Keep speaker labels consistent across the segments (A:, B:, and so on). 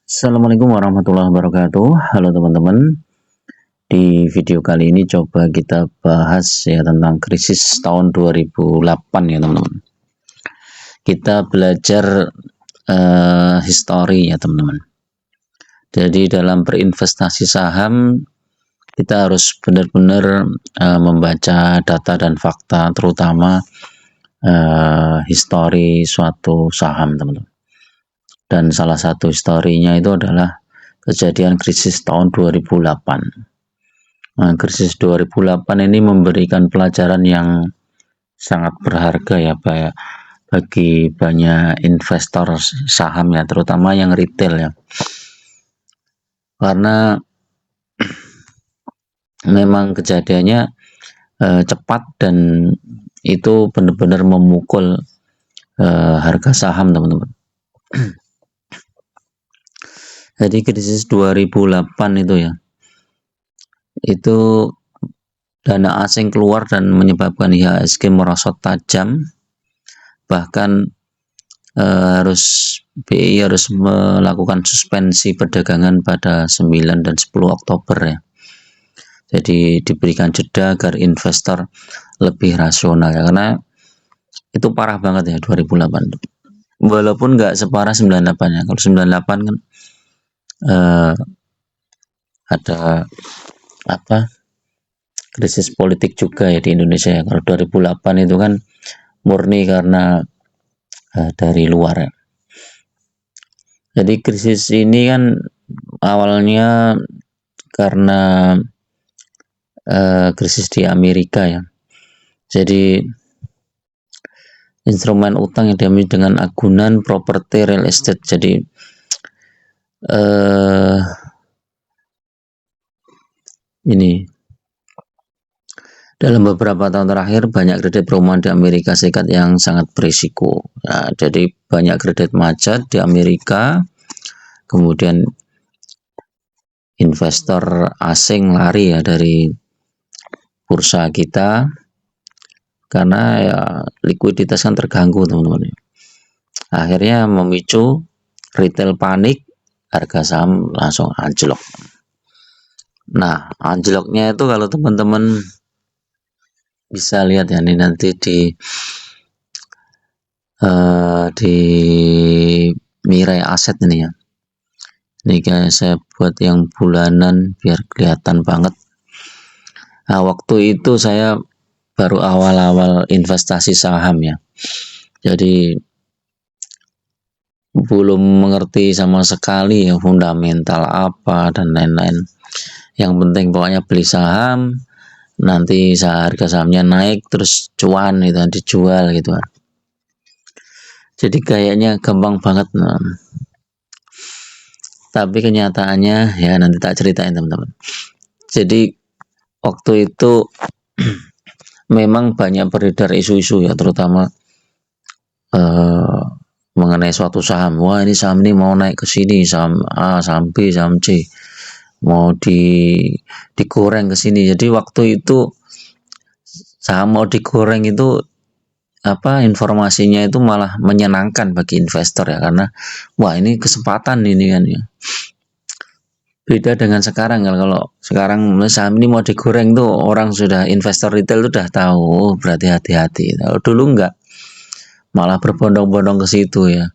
A: Assalamualaikum warahmatullahi wabarakatuh. Halo teman-teman. Di video kali ini coba kita bahas ya tentang krisis tahun 2008 ya teman-teman. Kita belajar histori ya teman-teman. Jadi dalam berinvestasi saham kita harus benar-benar membaca data dan fakta, terutama histori suatu saham teman-teman. Dan salah satu historinya itu adalah kejadian krisis tahun 2008. Nah, krisis 2008 ini memberikan pelajaran yang sangat berharga ya bagi banyak investor saham ya, terutama yang retail ya. Karena memang kejadiannya cepat dan itu benar-benar memukul harga saham teman-teman. Jadi krisis 2008 itu ya, itu dana asing keluar dan menyebabkan IHSG merosot tajam, bahkan BI harus melakukan suspensi perdagangan pada 9 dan 10 Oktober ya. Jadi diberikan jeda agar investor lebih rasional ya, karena itu parah banget ya 2008. Walaupun nggak separah 98 ya. Kalau 98 kan ada krisis politik juga ya di Indonesia ya. Kalau 2008 itu kan murni karena dari luar ya. Jadi krisis ini kan awalnya karena krisis di Amerika ya. Jadi instrumen utang yang diambil dengan agunan properti real estate. Jadi ini dalam beberapa tahun terakhir banyak kredit perumahan di Amerika Serikat yang sangat berisiko. Nah, jadi banyak kredit macet di Amerika, kemudian investor asing lari ya dari bursa kita karena ya likuiditas kan terganggu teman-teman. Akhirnya memicu retail panik, harga saham langsung anjlok. Nah, anjloknya itu kalau teman-teman bisa lihat ya, ini nanti di Mirai Aset ini ya. Ini kayak saya buat yang bulanan biar kelihatan banget. Nah, waktu itu saya baru awal-awal investasi saham ya. Jadi belum mengerti sama sekali ya fundamental apa dan lain-lain. Yang penting pokoknya beli saham, nanti harga sahamnya naik terus cuan itu dijual gitu kan. Jadi kayaknya gampang banget nah. Tapi kenyataannya ya nanti tak ceritain teman-teman. Jadi waktu itu memang banyak beredar isu-isu ya, terutama mengenai suatu saham. Wah, ini saham ini mau naik ke sini, saham A, saham B, saham C mau digoreng ke sini. Jadi waktu itu saham mau digoreng itu informasinya itu malah menyenangkan bagi investor ya, karena wah ini kesempatan ini kan ya. Beda dengan sekarang, kalau sekarang saham ini mau digoreng tuh orang sudah investor retail tuh udah tahu, berarti hati-hati. Kalau dulu enggak, malah berbondong-bondong ke situ ya,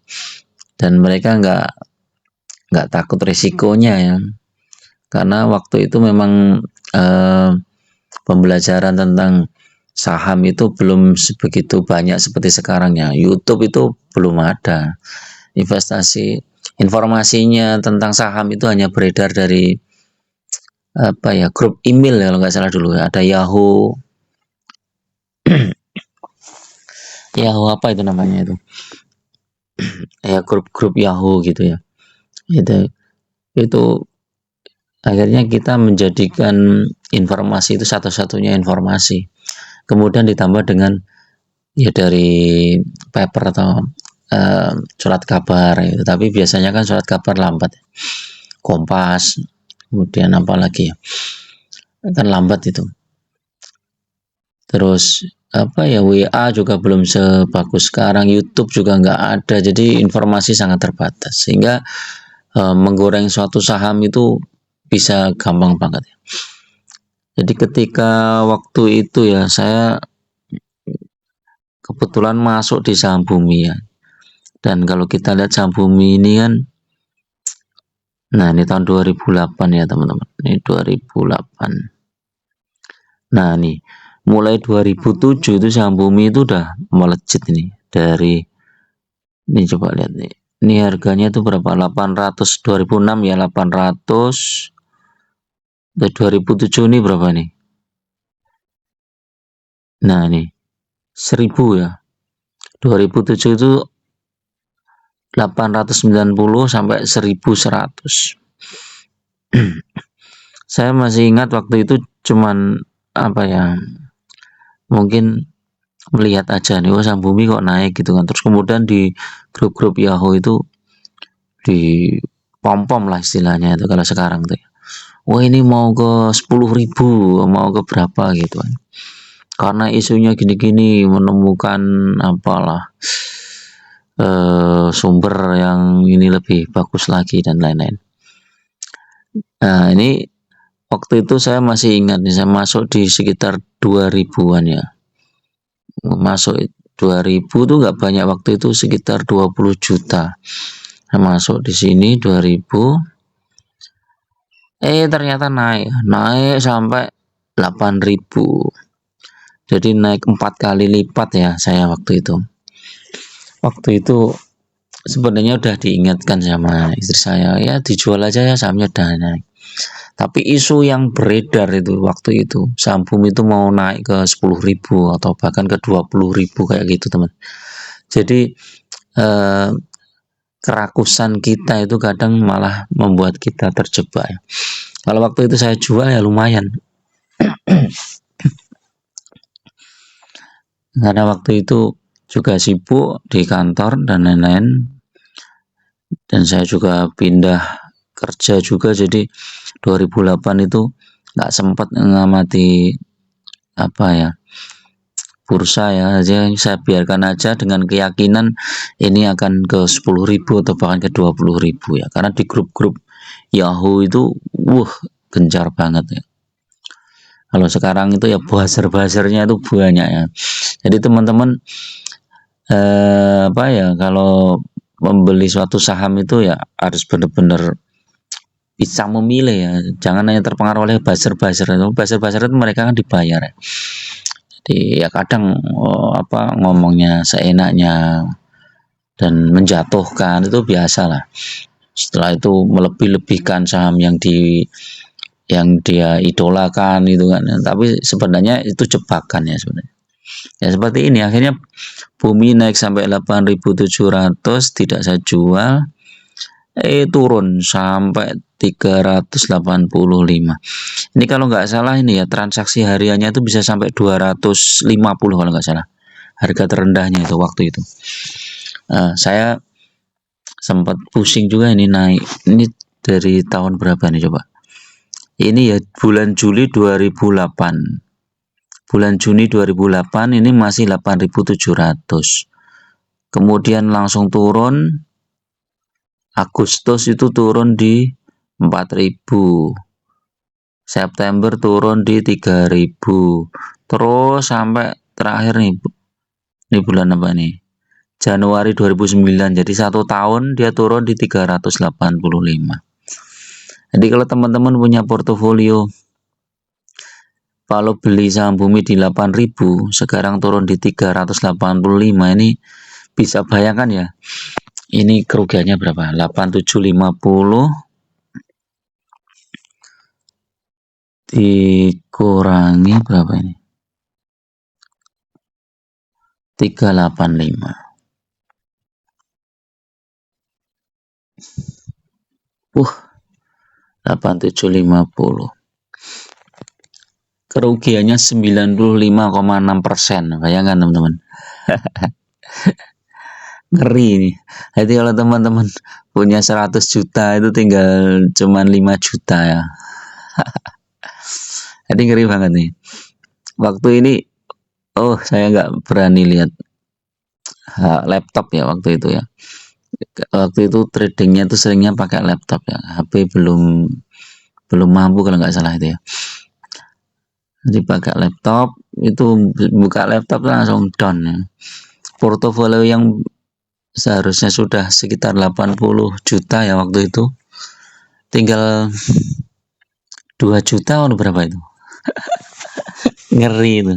A: dan mereka enggak takut risikonya ya, karena waktu itu memang pembelajaran tentang saham itu belum sebegitu banyak seperti sekarang ya. YouTube itu belum ada. Informasinya tentang saham itu hanya beredar dari grup email ya, kalau nggak salah dulu ya. Ada Yahoo Yahoo apa itu namanya itu ya, grup Yahoo gitu ya. Itu akhirnya kita menjadikan informasi itu satu-satunya informasi. Kemudian ditambah dengan ya dari paper atau surat kabar gitu. Tapi biasanya kan surat kabar lambat. Kompas, kemudian apa lagi ya, kan lambat itu. Terus WA juga belum sebagus sekarang, YouTube juga nggak ada, jadi informasi sangat terbatas, sehingga menggoreng suatu saham itu bisa gampang banget ya. Jadi ketika waktu itu ya saya kebetulan masuk di saham Bumi ya. Dan kalau kita lihat saham Bumi ini kan, nah ini tahun 2008 ya teman-teman. Ini 2008. Nah nih, mulai 2007 itu saham Bumi itu udah melejit ini. Ini coba lihat nih. Ini harganya itu berapa? 800, 2006 ya 800. 2007 ini berapa nih? Nah ini 1000 ya. 2007 itu 890 sampai 1100. Saya masih ingat waktu itu cuman apa ya, mungkin melihat aja nih, oh saham Bumi kok naik gitu kan. Terus kemudian di grup-grup Yahoo itu di pom-pom lah istilahnya itu kalau sekarang tuh. Wah ini mau ke 10.000, mau ke berapa gitu kan. Karena isunya gini-gini, menemukan apalah sumber yang ini lebih bagus lagi dan lain-lain. Nah ini waktu itu saya masih ingat nih, saya masuk di sekitar 2000-an ya. Masuk 2000 tuh nggak banyak, waktu itu sekitar 20 juta. Saya masuk di sini 2000. Ternyata naik sampai 8.000. Jadi naik 4 kali lipat ya saya waktu itu. Waktu itu sebenarnya udah diingatkan sama istri saya, ya dijual aja ya sahamnya udah naik. Tapi isu yang beredar itu waktu itu saham Bumi itu mau naik ke 10.000 atau bahkan ke 20.000 kayak gitu teman. Jadi kerakusan kita itu kadang malah membuat kita terjebak ya. Kalau waktu itu saya jual ya lumayan. Karena waktu itu juga sibuk di kantor dan lain-lain. Dan saya juga pindah kerja juga, jadi 2008 itu nggak sempat mengamati apa ya, bursa ya. Jadi saya biarkan aja dengan keyakinan ini akan ke 10.000 atau bahkan ke 20.000 ya. Karena di grup-grup Yahoo itu gencar banget ya. Kalau sekarang itu ya buzzer-buzzernya itu banyak ya. Jadi teman-teman apa ya, kalau membeli suatu saham itu ya harus benar-benar bisa memilih ya, jangan hanya terpengaruh oleh buzzer-buzzer. Buzzer-buzzer itu mereka kan dibayar ya. Jadi ya kadang ngomongnya seenaknya dan menjatuhkan itu biasa lah. Setelah itu melebih-lebihkan saham yang dia idolakan itu kan. Tapi sebenarnya itu jebakan ya sebenarnya. Ya seperti ini, akhirnya Bumi naik sampai 8.700, tidak saya jual. Turun sampai 385. Ini kalau nggak salah ini ya, transaksi hariannya itu bisa sampai 250 kalau nggak salah. Harga terendahnya itu waktu itu. Saya sempat pusing juga ini naik. Ini dari tahun berapa nih coba? Ini ya bulan Juli 2008. Bulan Juni 2008 ini masih 8.700. Kemudian langsung turun. Agustus itu turun di 4.000. September turun di 3.000. Terus sampai terakhir nih. Ini bulan apa nih? Januari 2009. Jadi 1 tahun dia turun di 385. Jadi kalau teman-teman punya portofolio, kalau beli saham Bumi di 8.000, sekarang turun di 385, ini bisa bayangkan ya. Ini kerugiannya berapa? 8750 dikurangi berapa ini? 385. 8750. Kerugiannya 95,6%. Bayangkan teman-teman. Ngeri ini. Jadi kalau teman-teman punya 100 juta itu tinggal cuman 5 juta ya. Jadi ngeri banget nih. Waktu ini saya nggak berani lihat laptop ya waktu itu ya. waktu itu tradingnya tuh seringnya pakai laptop ya, HP belum mampu kalau nggak salah itu ya. Jadi pakai laptop, itu buka laptop langsung down ya. Portofolio yang seharusnya sudah sekitar 80 juta ya waktu itu, tinggal 2 juta atau berapa itu, ngeri itu.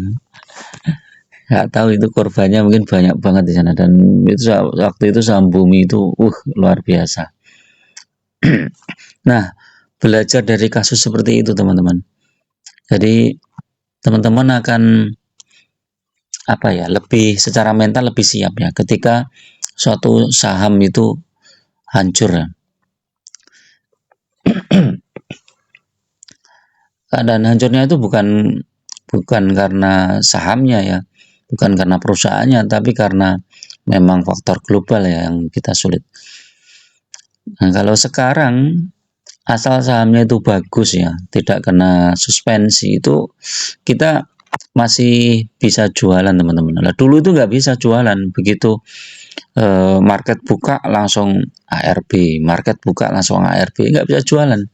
A: Nggak tahu itu korbannya mungkin banyak banget di sana, dan itu waktu itu saham bumi itu luar biasa. Nah, belajar dari kasus seperti itu teman-teman, jadi teman-teman akan apa ya, lebih secara mental lebih siap ya ketika suatu saham itu hancur ya. Keadaan hancurnya itu bukan karena sahamnya ya, bukan karena perusahaannya, tapi karena memang faktor global ya yang kita sulit. Nah, kalau sekarang asal sahamnya itu bagus ya, tidak kena suspensi, itu kita masih bisa jualan teman-teman. Nah, dulu itu nggak bisa jualan, begitu market buka langsung ARB, market buka langsung ARB, nggak bisa jualan.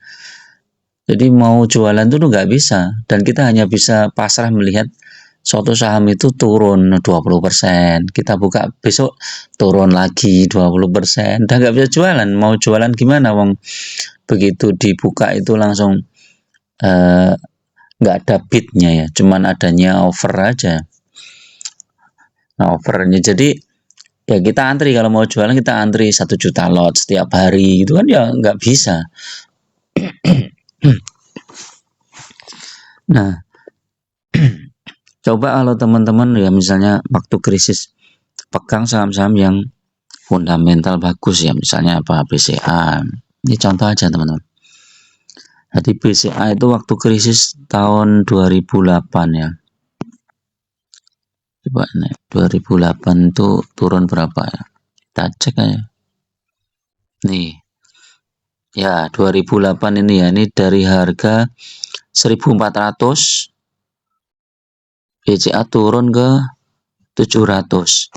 A: Jadi mau jualan itu nggak bisa, dan kita hanya bisa pasrah melihat suatu saham itu turun 20%, kita buka besok turun lagi 20%, udah nggak bisa jualan. Mau jualan gimana, wong begitu dibuka itu langsung nggak ada bidnya ya, cuman adanya offer aja. Nah, offernya jadi ya kita antri, kalau mau jualan kita antri 1 juta lot setiap hari, itu kan ya nggak bisa. Nah, coba kalau teman-teman ya misalnya waktu krisis pegang saham-saham yang fundamental bagus ya, misalnya apa, BCA. Ini contoh aja teman-teman. Jadi BCA itu waktu krisis tahun 2008 ya. Coba nih, 2008 itu turun berapa ya? Kita cek aja. Nih. Ya, 2008 ini ya, ini dari harga 1.400 BCA turun ke 700.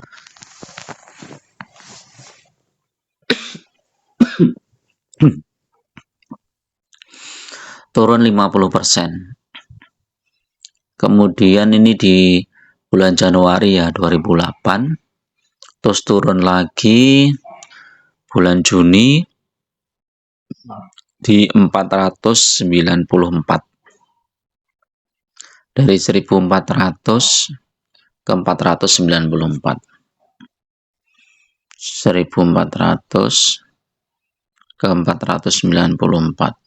A: Turun 50%. Kemudian ini di bulan Januari ya 2008, terus turun lagi bulan Juni di 494, dari 1.400 ke 494, 1.400 ke 494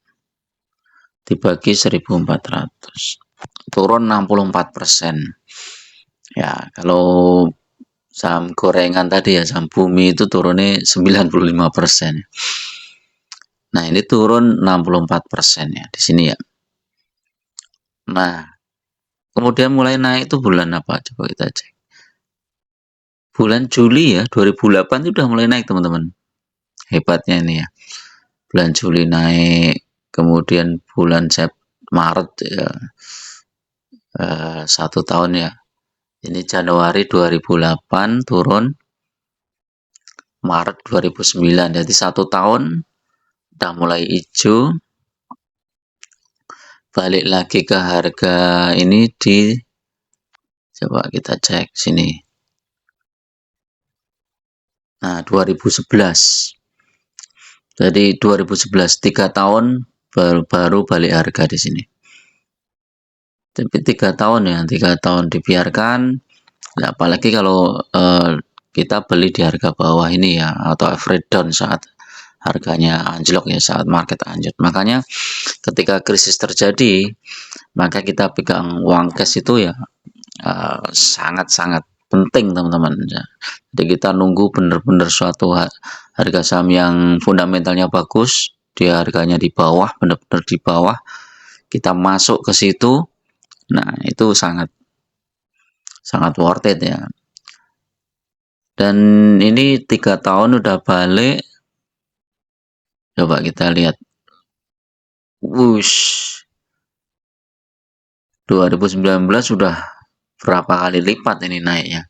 A: dibagi 1.400, turun 64%. Ya, kalau saham gorengan tadi ya, saham bumi itu turunnya 95%. Nah, ini turun 64% ya di sini ya. Nah, kemudian mulai naik itu bulan apa? Coba kita cek. Bulan Juli ya, 2008 itu udah mulai naik teman-teman. Hebatnya ini ya. Bulan Juli naik, kemudian bulan Maret ya, 1 tahun ya. Ini Januari 2008 turun, Maret 2009, jadi 1 tahun udah mulai hijau, balik lagi ke harga ini di, coba kita cek sini. Nah, 2011. Jadi 2011, 3 tahun baru balik harga di sini. Tapi 3 tahun ya, 3 tahun dibiarkan. Nah, apalagi kalau kita beli di harga bawah ini ya, atau average down saat harganya anjlok ya, saat market anjlok. Makanya ketika krisis terjadi, maka kita pegang uang cash itu ya sangat-sangat penting teman-teman. Jadi kita nunggu benar-benar suatu harga saham yang fundamentalnya bagus, dia harganya di bawah, benar-benar di bawah, kita masuk ke situ. Nah, itu sangat worth it ya. Dan ini 3 tahun udah balik. Coba kita lihat. Wush. 2019 sudah berapa kali lipat ini naiknya.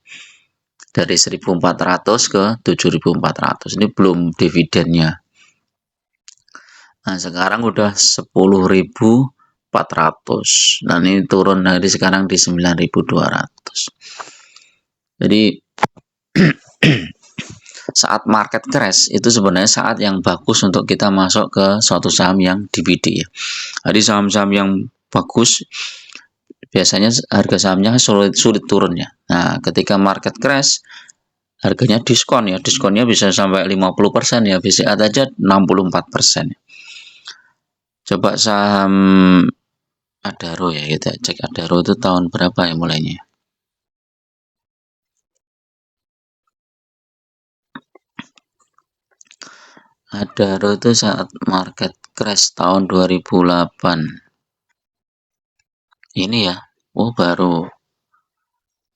A: dari 1.400 ke 7.400. Ini belum dividennya. Nah, sekarang udah 10.400. Nah, ini turun dari sekarang di 9.200. Jadi saat market crash itu sebenarnya saat yang bagus untuk kita masuk ke suatu saham yang DBD ya. Jadi saham-saham yang bagus biasanya harga sahamnya sulit turun ya. Nah, ketika market crash harganya diskon ya. Diskonnya bisa sampai 50% ya. BCA aja 64%. Coba saham Adaro ya, kita cek Adaro itu tahun berapa ya mulainya. Adaro itu saat market crash tahun 2008. Ini ya, oh baru.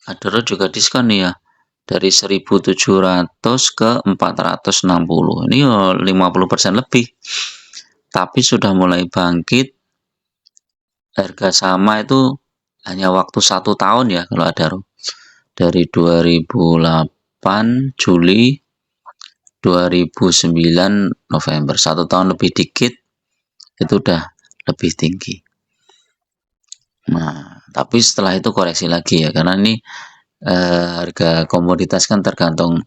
A: Adaro juga diskon nih ya. Dari 1.700 ke 460. Ini ya 50% lebih. Tapi sudah mulai bangkit. Harga sama itu hanya waktu 1 tahun ya kalau Adaro. Dari 2008 Juli 2009 November, 1 tahun lebih dikit itu udah lebih tinggi. Nah, tapi setelah itu koreksi lagi ya, karena ini harga komoditas kan tergantung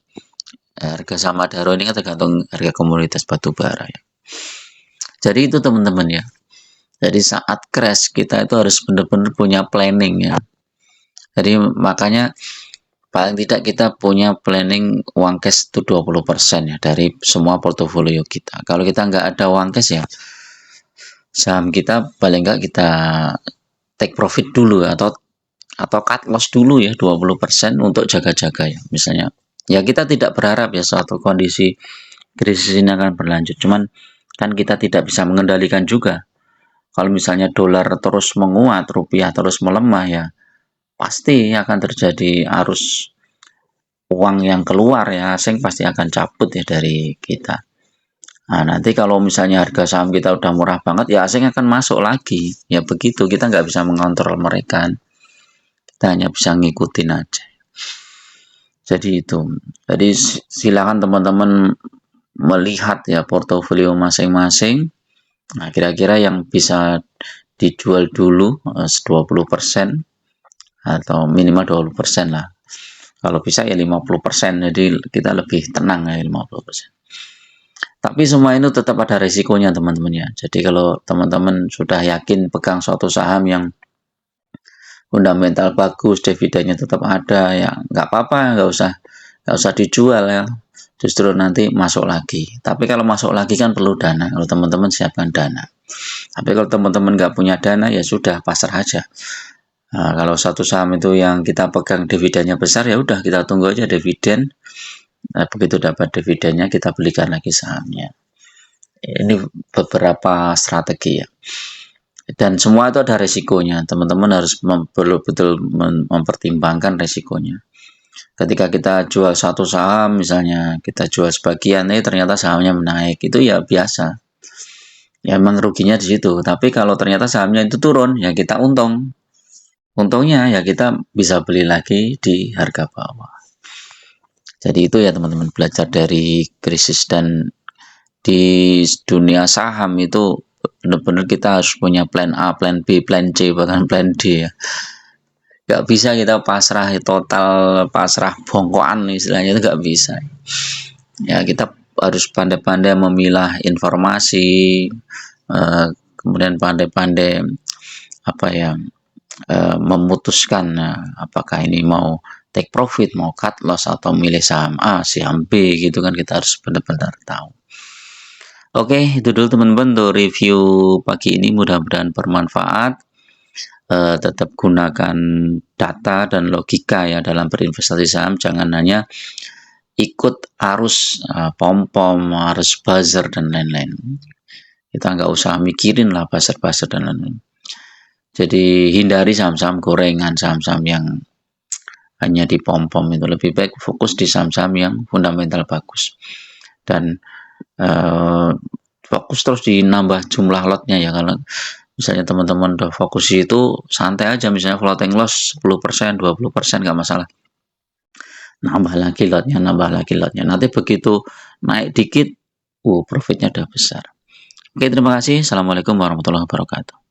A: harga sama Adaro ini kan tergantung harga komoditas batu bara ya. Jadi itu teman-teman ya. Jadi saat crash kita itu harus benar-benar punya planning ya. Jadi makanya paling tidak kita punya planning uang cash itu 20% ya dari semua portofolio kita. Kalau kita nggak ada uang cash ya, saham kita paling nggak kita take profit dulu atau cut loss dulu ya 20% untuk jaga-jaga ya. Misalnya ya kita tidak berharap ya suatu kondisi krisis ini akan berlanjut. Cuman kan kita tidak bisa mengendalikan juga. Kalau misalnya dolar terus menguat, rupiah terus melemah ya, pasti akan terjadi arus uang yang keluar ya, asing pasti akan cabut ya dari kita. Nah, nanti kalau misalnya harga saham kita udah murah banget, ya asing akan masuk lagi. Ya begitu, kita nggak bisa mengontrol mereka. Kita hanya bisa ngikutin aja. Jadi itu. Jadi silakan teman-teman melihat ya portofolio masing-masing. Nah, kira-kira yang bisa dijual dulu 20% atau minimal 20% lah. Kalau bisa ya 50%, jadi kita lebih tenang ya 50%. Tapi semua itu tetap ada resikonya teman-teman ya. Jadi kalau teman-teman sudah yakin pegang suatu saham yang fundamental bagus, dividennya tetap ada ya, nggak apa-apa, nggak usah dijual ya. Justru nanti masuk lagi. Tapi kalau masuk lagi kan perlu dana. Kalau teman-teman siapkan dana. Tapi kalau teman-teman nggak punya dana ya sudah pasrah aja. Nah, kalau satu saham itu yang kita pegang dividennya besar ya udah kita tunggu aja dividen. Nah, begitu dapat dividennya kita belikan lagi sahamnya. Ini beberapa strategi ya. Dan semua itu ada resikonya. Teman-teman harus betul-betul mempertimbangkan resikonya. Ketika kita jual satu saham misalnya kita jual sebagian, ternyata sahamnya menaik, itu ya biasa. Ya memang ruginya di situ. Tapi kalau ternyata sahamnya itu turun, ya kita untung. Untungnya ya kita bisa beli lagi di harga bawah. Jadi itu ya teman-teman, belajar dari krisis. Dan di dunia saham itu benar-benar kita harus punya plan A, plan B, plan C, bahkan plan D ya. Gak bisa kita pasrah total, pasrah bongkoan istilahnya, itu gak bisa. Ya kita harus pandai-pandai memilah informasi, kemudian pandai-pandai apa ya, memutuskan apakah ini mau take profit, mau cut loss, atau milih saham A, saham B gitu kan, kita harus benar-benar tahu. Oke, itu dulu teman-teman untuk review pagi ini, mudah-mudahan bermanfaat. Tetap gunakan data dan logika ya dalam berinvestasi saham, jangan hanya ikut arus pom-pom, arus buzzer dan lain-lain. Kita nggak usah mikirin lah buzzer-buzzer dan lain-lain. Jadi hindari saham-saham gorengan, saham-saham yang hanya di pom-pom. Itu lebih baik fokus di saham-saham yang fundamental bagus. Dan fokus terus di nambah jumlah lotnya ya. Kalau misalnya teman-teman udah fokus itu santai aja, misalnya floating loss 10%, 20% nggak masalah. nambah lagi lotnya. Nanti begitu naik dikit, profitnya udah besar. Oke, terima kasih. Assalamualaikum warahmatullahi wabarakatuh.